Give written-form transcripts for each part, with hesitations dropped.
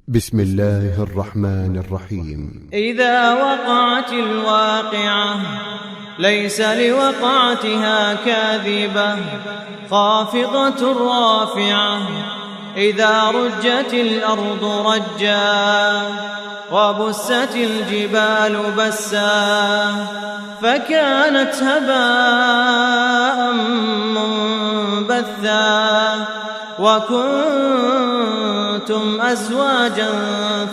بسم الله الرحمن الرحيم. إذا وقعت الواقعة ليس لوقعتها كاذبة خافضة رافعة إذا رجت الأرض رجا وبست الجبال بسا فكانت هباء منبثا وكنتم أزواجا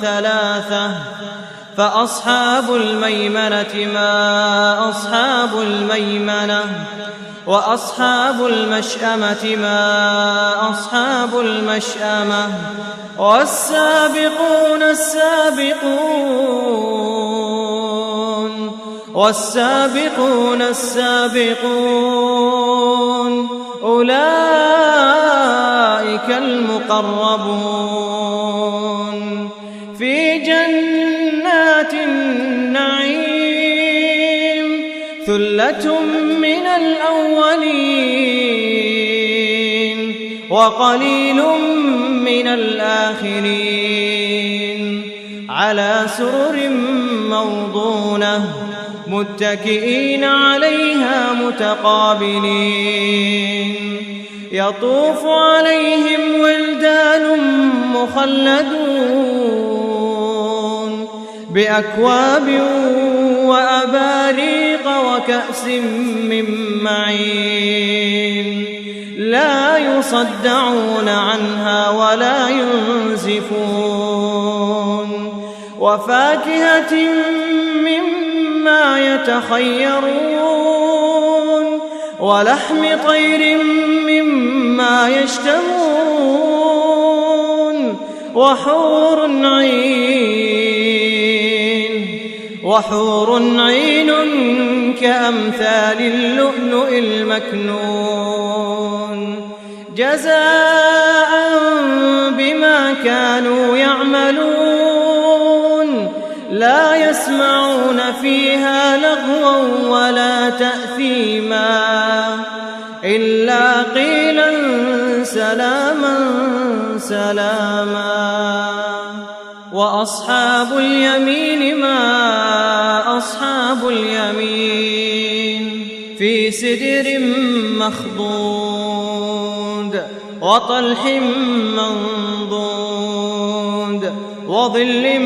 ثلاثة فأصحاب الميمنة ما أصحاب الميمنة وأصحاب المشأمة ما أصحاب المشأمة والسابقون السابقون أولئك المقربون في جنات النعيم ثلة من الأولين وقليل من الآخرين على سرر موضونة متكئين عليها متقابلين يطوف عليهم ولدان مخلدون بأكواب وأباريق وكأس من معين لا يصدعون عنها ولا ينزفون وفاكهة مما يتخيرون ولحم طير مما يشتهون وحور عين كأمثال اللؤلؤ المكنون جزاء بما كانوا يعملون لا يسمعون فيها لغوا ولا تأثيما إلا قيلا سلاما سلاما وأصحاب اليمين ما أصحاب اليمين في سدر مخضود وطلح منضود وظل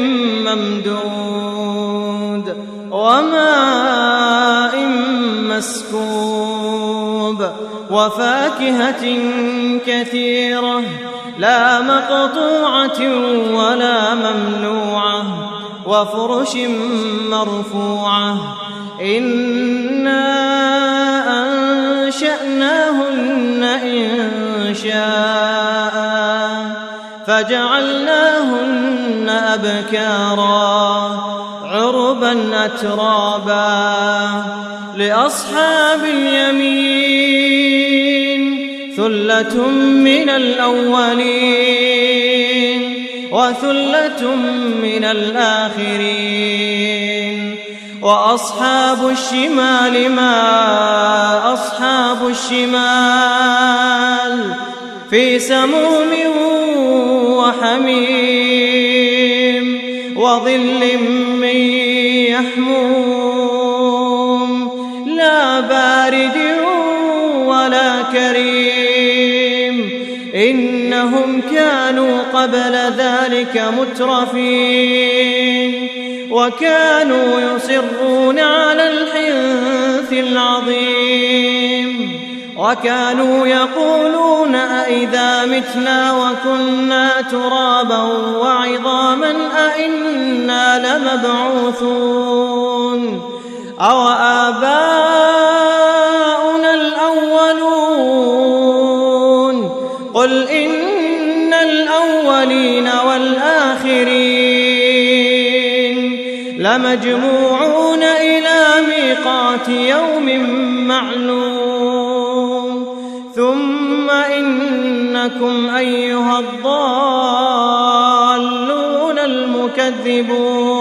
ممدود وماء مسكوب وفاكهة كثيرة لا مقطوعة ولا ممنوعة وفرش مرفوعة إنا أنشأناهن إنشاء فجعلناهن أبكارا عربا أترابا لأصحاب اليمين ثلة من الأولين وثلة من الآخرين وأصحاب الشمال ما أصحاب الشمال في سموم وحميم وظل من يحموم لا بارد ولا كريم إنهم كانوا قبل ذلك مترفين وكانوا يصرون على الحنث العظيم وكانوا يقولون أئذا متنا وكنا ترابا وعظاما أئنا لمبعوثون أو آباؤنا الأولون قل إن الأولين والآخرين لمجموعون إلى ميقات يوم معلوم ثم إنكم أيها الضالون المكذبون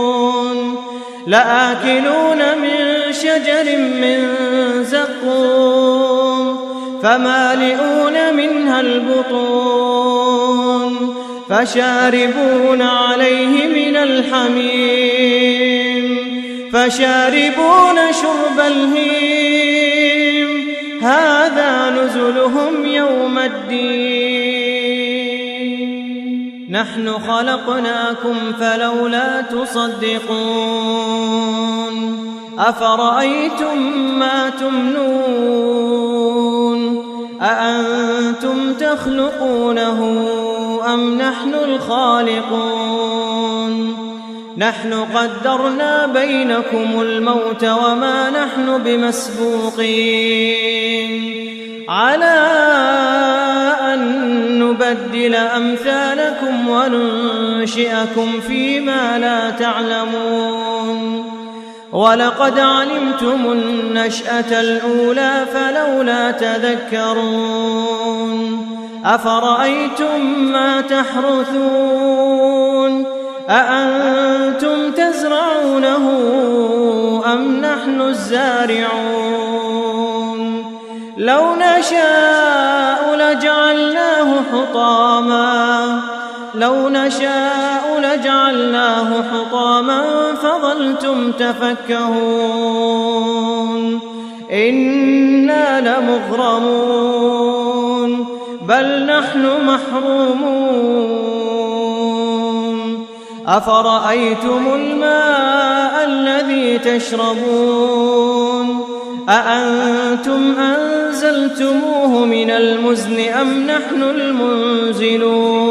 لآكلون من شجر من زقوم فمالئون منها البطون فشاربون عليه من الحميم فشاربون شرب الهيم هذا نزلهم يوم الدين نحن خلقناكم فلولا تصدقون أفرأيتم ما تمنون أأنتم تخلقونه أم نحن الخالقون نحن قدرنا بينكم الموت وما نحن بمسبوقين على أن نبدل أمثالكم وننشئكم فيما لا تعلمون ولقد علمتم النشأة الأولى فلولا تذكرون أفرأيتم ما تحرثون أأنتم تزرعونه أم نحن الزارعون لو نشاء لجعلناه حطاما فظلتم تفكهون إنا لمغرمون بل نحن محرومون أفرأيتم الماء الذي تشربون أأنتم أنزلتموه من المزن أم نحن المنزلون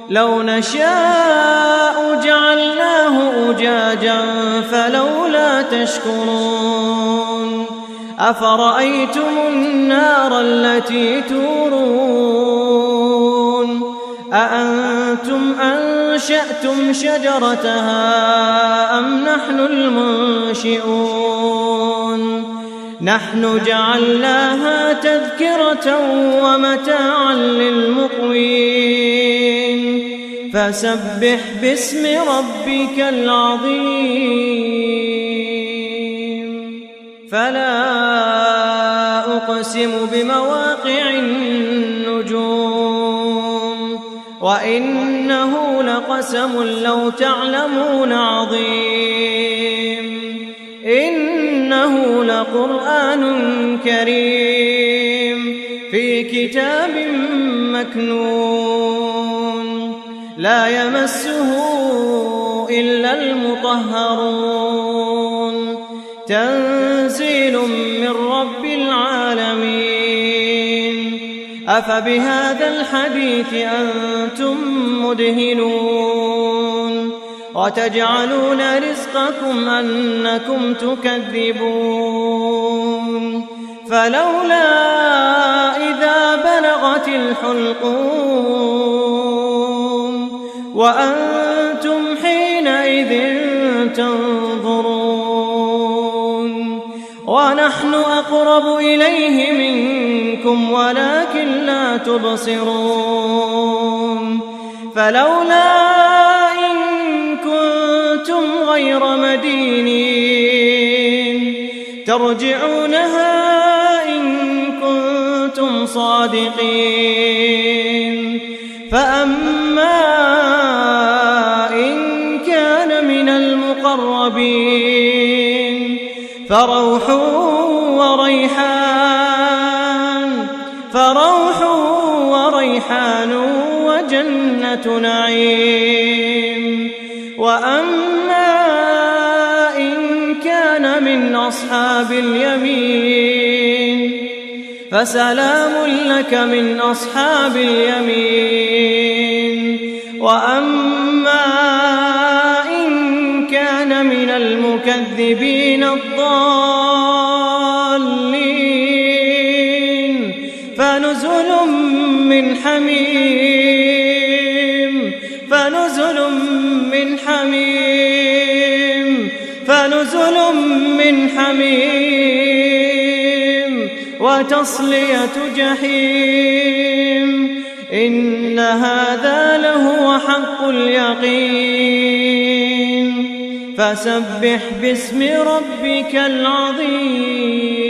لو نشاء جعلناه أجاجا فلولا تشكرون أفرأيتم النار التي تورون أأنتم أنشأتم شجرتها أم نحن المنشئون نحن جعلناها تذكرة ومتاعا للمقوين فسبح باسم ربك العظيم فلا أقسم بمواقع النجوم وإنه لقسم لو تعلمون عظيم إنه لقرآن كريم في كتاب مكنون لا يمسه إلا المطهرون تنزيل من رب العالمين أفبهذا الحديث أنتم مدهنون وتجعلون رزقكم أنكم تكذبون فلولا إذا بلغت الحلقوم وأنتم حينئذ تنظرون ونحن أقرب إليه منكم ولكن لا تبصرون فلولا غير مدينين ترجعونها إن كنتم صادقين فأما إن كان من المقربين فروح وريحان وجنة نعيم وأما إن كان من أصحاب اليمين فسلام لك من أصحاب اليمين وأما إن كان من المكذبين الضالين فنزل من حميم وتصلية جحيم إن هذا لهو حق اليقين فسبح باسم ربك العظيم